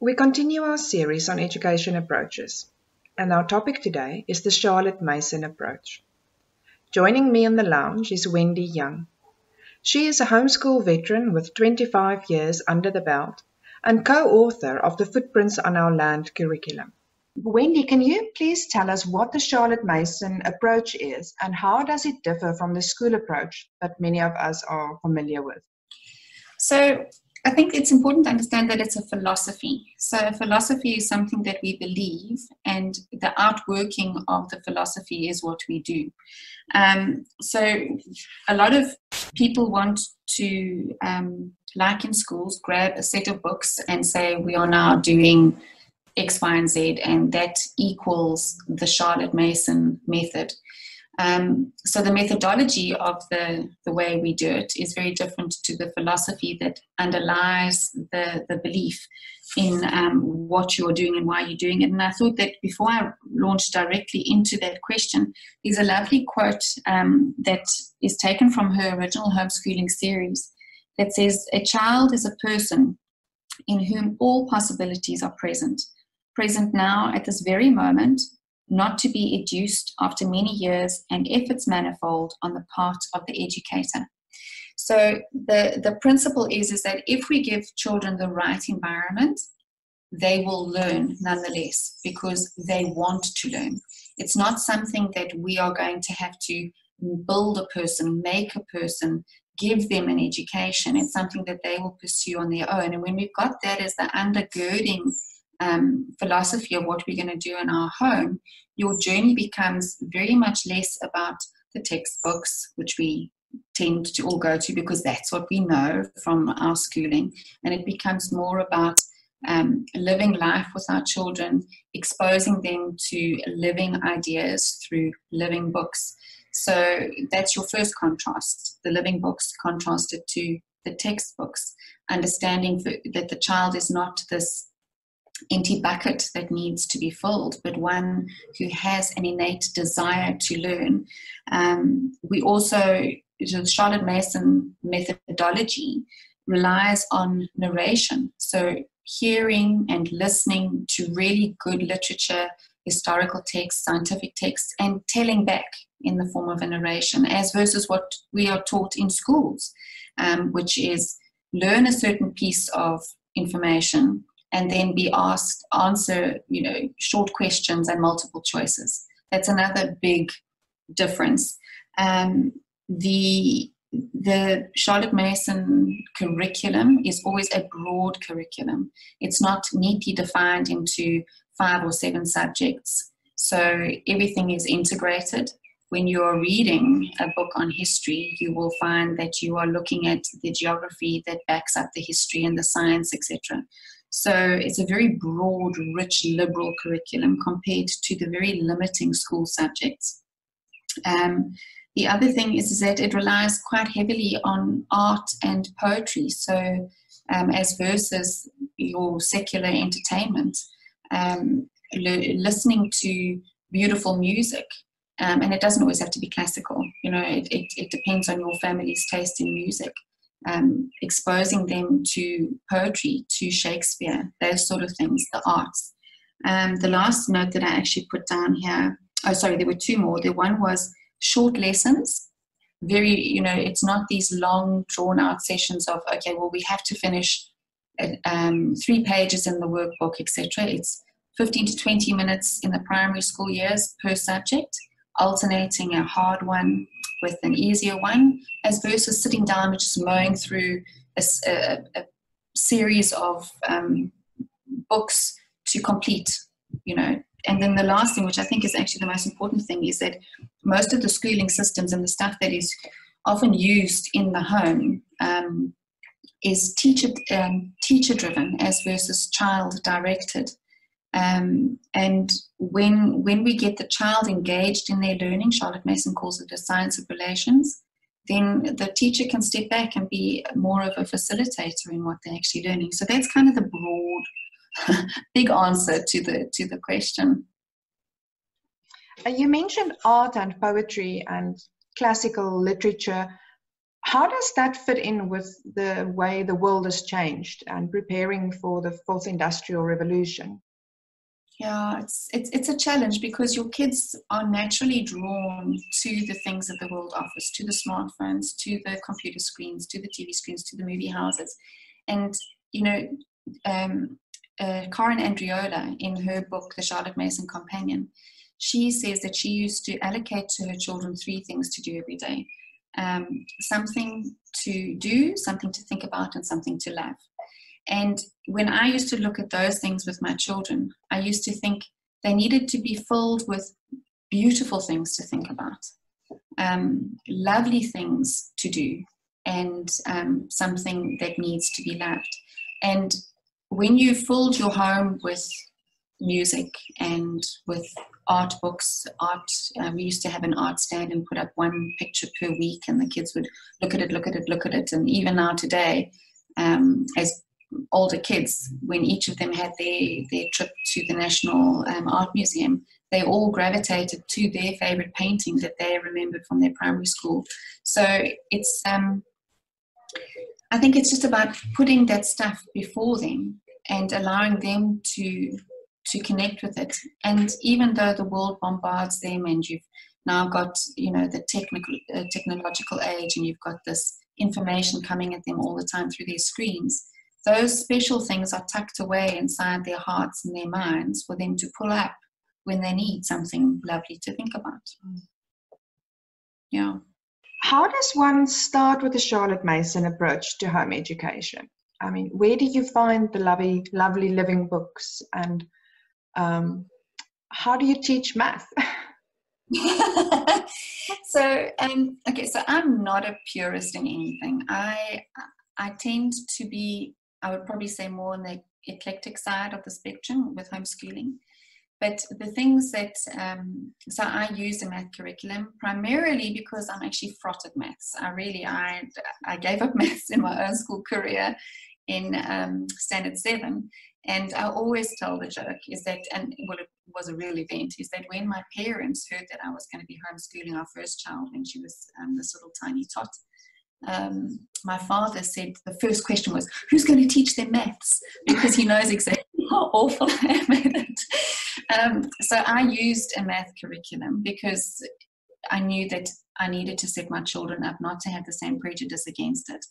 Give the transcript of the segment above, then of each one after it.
We continue our series on education approaches, and our topic today is the Charlotte Mason approach. Joining me in the lounge is Wendy Young. She is a homeschool veteran with 25 years under the belt and co-author of the Footprints on Our Land curriculum. Wendy, can you please tell us what the Charlotte Mason approach is and how does it differ from the school approach that many of us are familiar with? So I think it's important to understand that it's a philosophy. So a philosophy is something that we believe, and the outworking of the philosophy is what we do. So a lot of people want to, like in schools, grab a set of books and say, we are now doing X, Y, and Z, and that equals the Charlotte Mason method. So the methodology of the way we do it is very different to the philosophy that underlies the belief in what you're doing and why you're doing it. And I thought that before I launch directly into that question, there's a lovely quote that is taken from her original homeschooling series that says, "A child is a person in whom all possibilities are present now at this very moment, not to be educed after many years and efforts manifold on the part of the educator." So the principle is that if we give children the right environment, they will learn nonetheless because they want to learn. It's not something that we are going to have to build a person, make a person, give them an education. It's something that they will pursue on their own. And when we've got that as the undergirding philosophy of what we're going to do in our home, your journey becomes very much less about the textbooks, which we tend to all go to because that's what we know from our schooling, and it becomes more about living life with our children, exposing them to living ideas through living books. So that's your first contrast, the living books contrasted to the textbooks, understanding that the child is not this empty bucket that needs to be filled, but one who has an innate desire to learn. We also, the Charlotte Mason methodology relies on narration. So hearing and listening to really good literature, historical texts, scientific texts, and telling back in the form of a narration, as versus what we are taught in schools, which is learn a certain piece of information and then be asked, answer, short questions and multiple choices. That's another big difference. The Charlotte Mason curriculum is always a broad curriculum. It's not neatly defined into 5 or 7 subjects. So everything is integrated. When you're reading a book on history, you will find that you are looking at the geography that backs up the history and the science, etc. So it's a very broad, rich, liberal curriculum compared to the very limiting school subjects. The other thing is that it relies quite heavily on art and poetry. So as versus your secular entertainment, listening to beautiful music. And it doesn't always have to be classical. It depends on your family's taste in music. Exposing them to poetry, to Shakespeare, those sort of things, the arts. The last note that I actually put down here, there were 2 more. The one was short lessons. It's not these long, drawn-out sessions of, okay, well, we have to finish 3 pages in the workbook, etc. It's 15 to 20 minutes in the primary school years per subject, alternating a hard one with an easier one, as versus sitting down and just mowing through a series of books to complete, And then the last thing, which I think is actually the most important thing, is that most of the schooling systems and the stuff that is often used in the home is teacher-driven as versus child-directed. And when we get the child engaged in their learning, Charlotte Mason calls it the science of relations, then the teacher can step back and be more of a facilitator in what they're actually learning. So that's kind of the broad, big answer to the question. You mentioned art and poetry and classical literature. How does that fit in with the way the world has changed and preparing for the fourth industrial revolution? Yeah, it's a challenge because your kids are naturally drawn to the things that the world offers, to the smartphones, to the computer screens, to the TV screens, to the movie houses. And, you know, Karen Andriola, in her book, The Charlotte Mason Companion, she says that she used to allocate to her children 3 things to do every day. Something to do, something to think about, and something to love. And when I used to look at those things with my children, I used to think they needed to be filled with beautiful things to think about, lovely things to do, and something that needs to be loved. And when you filled your home with music and with art books, we used to have an art stand and put up 1 picture per week, and the kids would look at it. And even now today, as older kids, when each of them had their trip to the National Art Museum, they all gravitated to their favorite painting that they remembered from their primary school. So it's, I think it's just about putting that stuff before them and allowing them to connect with it. And even though the world bombards them, and you've now got, you know, the technological age, and you've got this information coming at them all the time through their screens, those special things are tucked away inside their hearts and their minds for them to pull up when they need something lovely to think about. Yeah. How does one start with the Charlotte Mason approach to home education? I mean, where do you find the lovely living books, and how do you teach math? So I'm not a purist in anything. I tend to be, I would probably say, more on the eclectic side of the spectrum with homeschooling. But the things that, so I use a math curriculum primarily because I'm actually fraught at maths. I gave up maths in my own school career in standard 7. And I always tell the joke is that, and well, it was a real event, is that when my parents heard that I was going to be homeschooling our first child when she was this little tiny tot, my father said the first question was, who's going to teach them maths? Because he knows exactly how awful I am at it. So I used a math curriculum because I knew that I needed to set my children up not to have the same prejudice against it.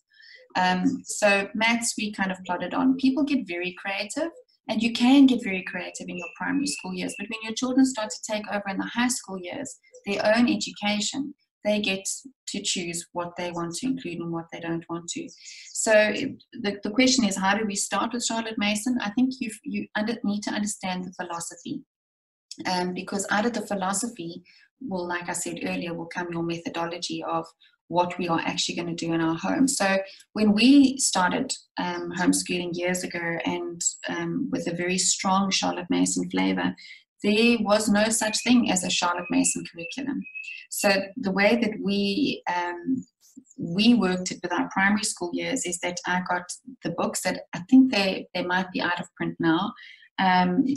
So maths we kind of plodded on. People get very creative, and you can get very creative in your primary school years, but when your children start to take over in the high school years, their own education, they get to choose what they want to include and what they don't want to. So the question is, how do we start with Charlotte Mason? I think you need to understand the philosophy, because out of the philosophy, well, like I said earlier, will come your methodology of what we are actually going to do in our home. So when we started homeschooling years ago, and with a very strong Charlotte Mason flavor, there was no such thing as a Charlotte Mason curriculum. So the way that we worked it with our primary school years is that I got the books that I think they might be out of print now.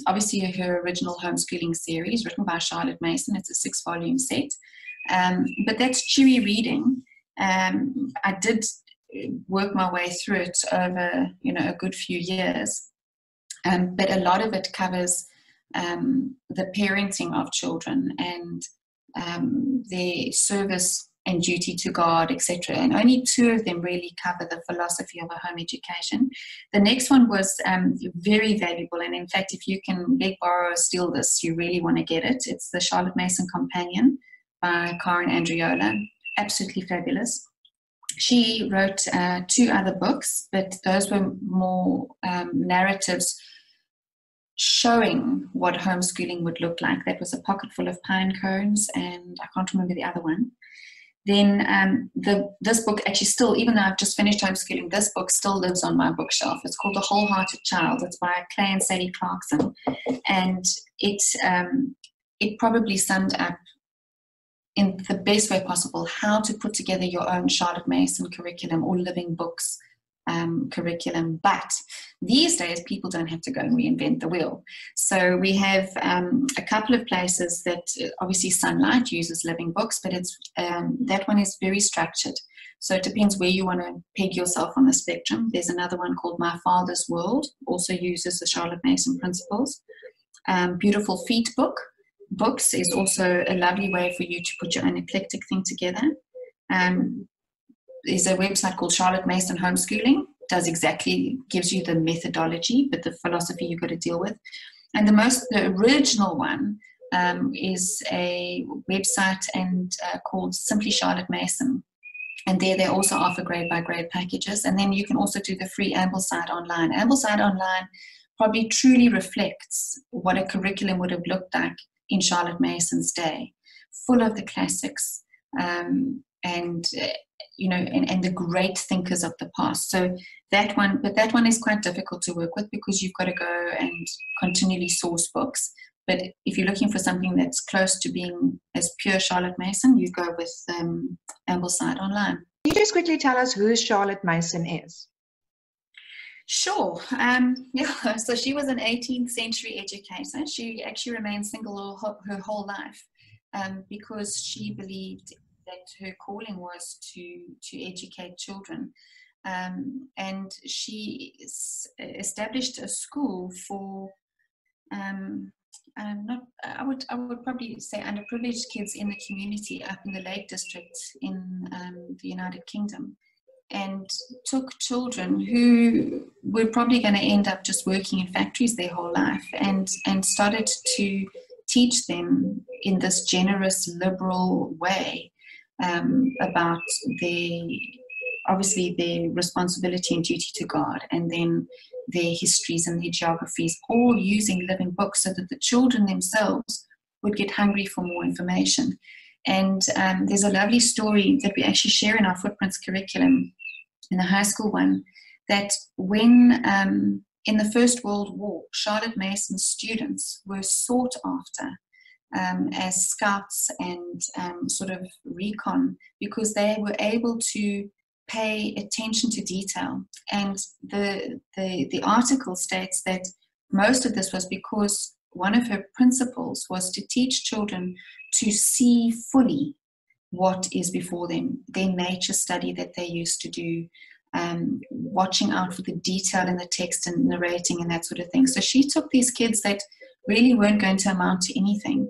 Obviously her original homeschooling series written by Charlotte Mason. It's a 6-volume set. But that's cheery reading. I did work my way through it over, a good few years. But a lot of it covers the parenting of children and their service and duty to God, etc. And only 2 of them really cover the philosophy of a home education. The next one was very valuable, and in fact, if you can beg, borrow, or steal this, you really want to get it. It's the Charlotte Mason Companion by Karen Andriola. Absolutely fabulous. She wrote 2 other books, but those were more narratives showing what homeschooling would look like. That was A Pocket Full of Pine Cones, and I can't remember the other one. Then this book actually still, even though I've just finished homeschooling, this book still lives on my bookshelf. It's called The Wholehearted Child. It's by Clay and Sadie Clarkson, and it probably summed up in the best way possible how to put together your own Charlotte Mason curriculum or living books curriculum. But these days people don't have to go and reinvent the wheel. So we have a couple of places that obviously Sunlight uses living books, but it's that one is very structured. So it depends where you want to peg yourself on the spectrum. There's another one called My Father's World, also uses the Charlotte Mason principles. Beautiful Feet books is also a lovely way for you to put your own eclectic thing together. There's a website called Charlotte Mason Homeschooling, gives you the methodology, but the philosophy you've got to deal with. And the original one is a website called Simply Charlotte Mason. And there they also offer grade by grade packages. And then you can also do the free Ambleside Online. Ambleside Online probably truly reflects what a curriculum would have looked like in Charlotte Mason's day, full of the classics and the great thinkers of the past. So that one is quite difficult to work with because you've got to go and continually source books. But if you're looking for something that's close to being as pure Charlotte Mason, you go with Ambleside Online. Can you just quickly tell us who Charlotte Mason is? Sure. So she was an 18th century educator. She actually remained single her whole life because she believed that her calling was to educate children. And she established a school for I would probably say underprivileged kids in the community up in the Lake District in the United Kingdom, and took children who were probably going to end up just working in factories their whole life and started to teach them in this generous, liberal way about their responsibility and duty to God, and then their histories and their geographies, all using living books so that the children themselves would get hungry for more information. And there's a lovely story that we actually share in our Footprints curriculum, in the high school one, that when in the First World War, Charlotte Mason students were sought after as scouts and sort of recon, because they were able to pay attention to detail. And the article states that most of this was because one of her principles was to teach children to see fully what is before them, their nature study that they used to do, watching out for the detail in the text and narrating and that sort of thing. So she took these kids that really weren't going to amount to anything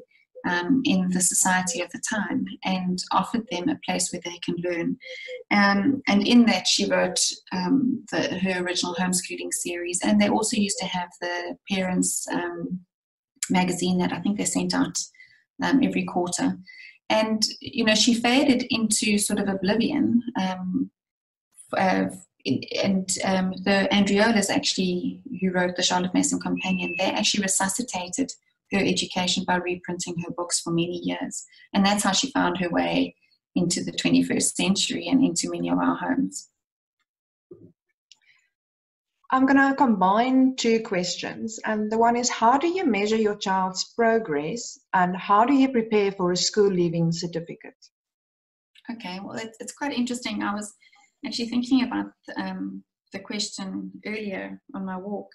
in the society of the time and offered them a place where they can learn. And in that she wrote her original homeschooling series, and they also used to have the parents magazine that I think they sent out every quarter. And she faded into sort of oblivion, and the Andreolas actually, who wrote the Charlotte Mason Companion, they actually resuscitated her education by reprinting her books for many years. And that's how she found her way into the 21st century and into many of our homes. I'm going to combine two questions. And the one is, how do you measure your child's progress, and how do you prepare for a school leaving certificate? Okay, well, it's quite interesting. I was actually thinking about the question earlier on my walk.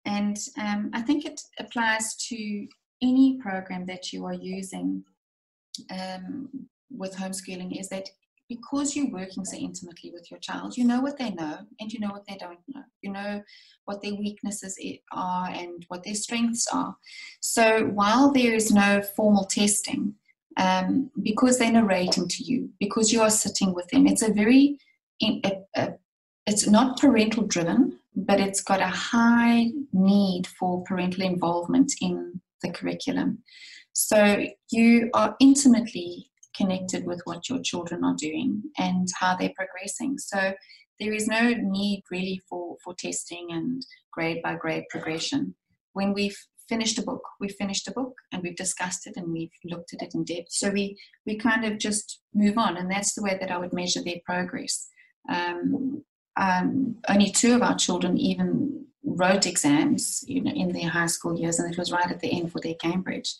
And I think it applies to any program that you are using with homeschooling, is that because you're working so intimately with your child, you know what they know and you know what they don't know. You know what their weaknesses are and what their strengths are. So while there is no formal testing, because they're narrating to you, because you are sitting with them, it's it's not parental driven, but it's got a high need for parental involvement in the curriculum. So you are intimately connected with what your children are doing and how they're progressing. So there is no need really for testing and grade by grade progression. When we've finished a book and we've discussed it and we've looked at it in depth. So we kind of just move on, and that's the way that I would measure their progress. Only 2 of our children even wrote exams, in their high school years, and it was right at the end for their Cambridge.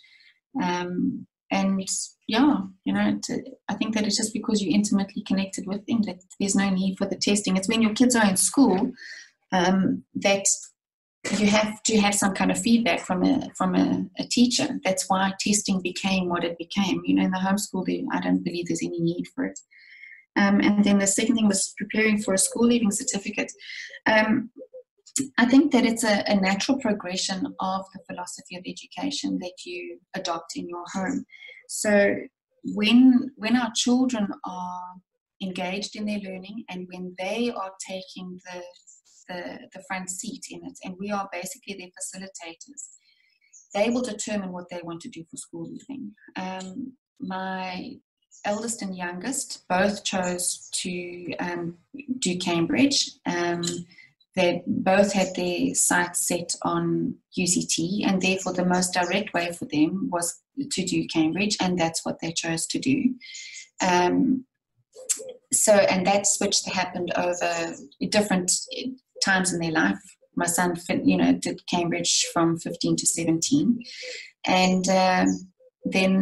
And yeah, I think that it's just because you're intimately connected with them that there's no need for the testing. It's when your kids are in school that you have to have some kind of feedback from a teacher. That's why testing became what it became. In the homeschool, I don't believe there's any need for it. And then the second thing was preparing for a school leaving certificate. I think that it's a natural progression of the philosophy of education that you adopt in your home. So when our children are engaged in their learning, and when they are taking the front seat in it, and we are basically their facilitators, they will determine what they want to do for school leaving. My eldest and youngest both chose to do Cambridge. They both had their sights set on UCT, and therefore the most direct way for them was to do Cambridge, and that's what they chose to do. And that switch happened over different times in their life. My son, did Cambridge from 15 to 17, and then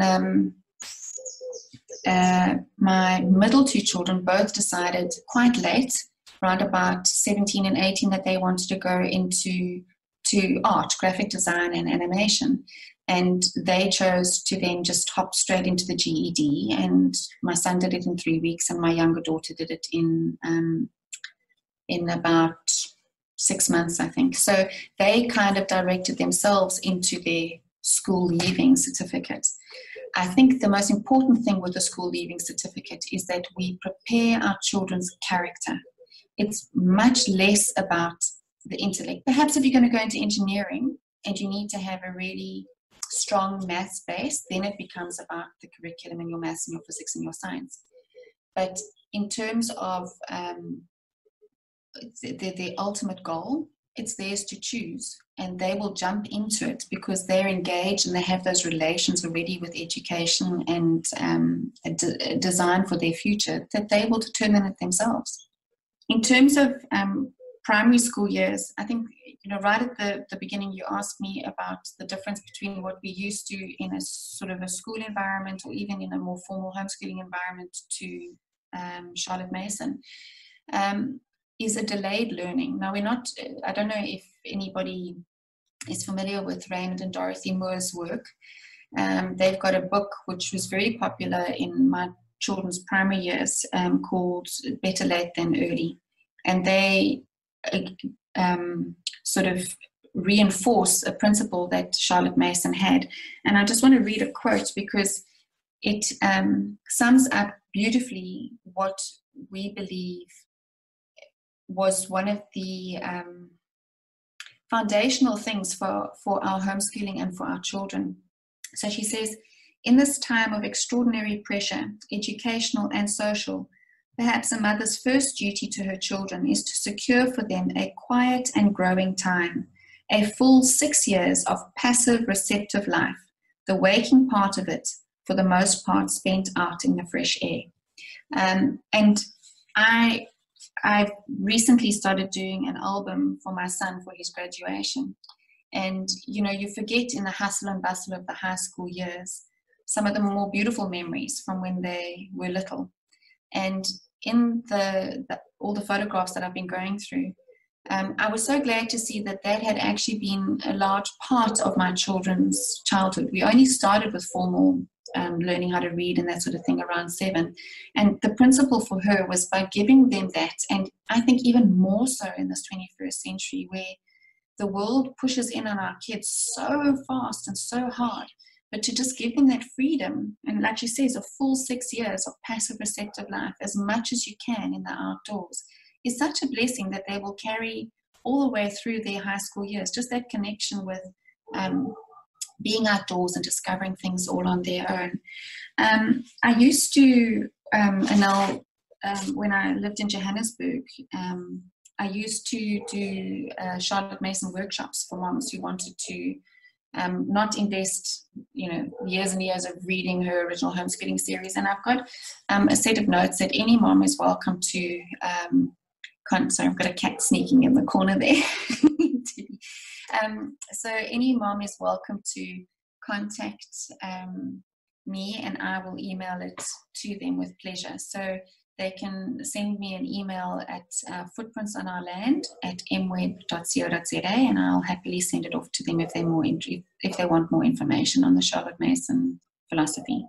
my middle two children both decided quite late, around about 17 and 18, that they wanted to go into art, graphic design and animation. And they chose to then just hop straight into the GED. And my son did it in 3 weeks, and my younger daughter did it in about 6 months, I think. So they kind of directed themselves into their school leaving certificate. I think the most important thing with the school leaving certificate is that we prepare our children's character. It's much less about the intellect. Perhaps if you're going to go into engineering and you need to have a really strong maths base, then it becomes about the curriculum and your maths and your physics and your science. But in terms of the ultimate goal, it's theirs to choose, and they will jump into it because they're engaged and they have those relations already with education and a design for their future, that they will determine it themselves. In terms of primary school years, I think, right at the beginning, you asked me about the difference between what we used to in a sort of a school environment or even in a more formal homeschooling environment to Charlotte Mason, is a delayed learning. Now, I don't know if anybody is familiar with Raymond and Dorothy Moore's work. They've got a book which was very popular in my children's primary years called Better Late Than Early. And they sort of reinforce a principle that Charlotte Mason had. And I just want to read a quote because it sums up beautifully what we believe was one of the foundational things for our homeschooling and for our children. So she says, in this time of extraordinary pressure, educational and social, perhaps a mother's first duty to her children is to secure for them a quiet and growing time, a full 6 years of passive, receptive life, the waking part of it, for the most part, spent out in the fresh air. And I've recently started doing an album for my son for his graduation. And, you forget in the hustle and bustle of the high school years, some of the more beautiful memories from when they were little. And in all the photographs that I've been going through, I was so glad to see that had actually been a large part of my children's childhood. We only started with formal learning how to read and that sort of thing around 7. And the principle for her was by giving them that, and I think even more so in this 21st century where the world pushes in on our kids so fast and so hard, but to just give them that freedom, and like she says, a full 6 years of passive receptive life, as much as you can in the outdoors, is such a blessing that they will carry all the way through their high school years. Just that connection with being outdoors and discovering things all on their own. I used to, Anelle, when I lived in Johannesburg, I used to do Charlotte Mason workshops for moms who wanted to not invest, years and years of reading her original homeschooling series. And I've got a set of notes that any mom is welcome to. Sorry, I've got a cat sneaking in the corner there. So any mom is welcome to contact me, and I will email it to them with pleasure. So they can send me an email at footprintsonourland@mweb.co.za, and I'll happily send it off to them if they want more information on the Charlotte Mason philosophy.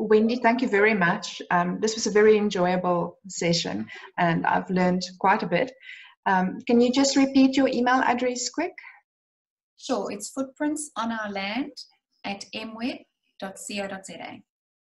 Wendy, thank you very much. This was a very enjoyable session and I've learned quite a bit. Can you just repeat your email address quick? Sure, it's footprintsonourland@mweb.co.za.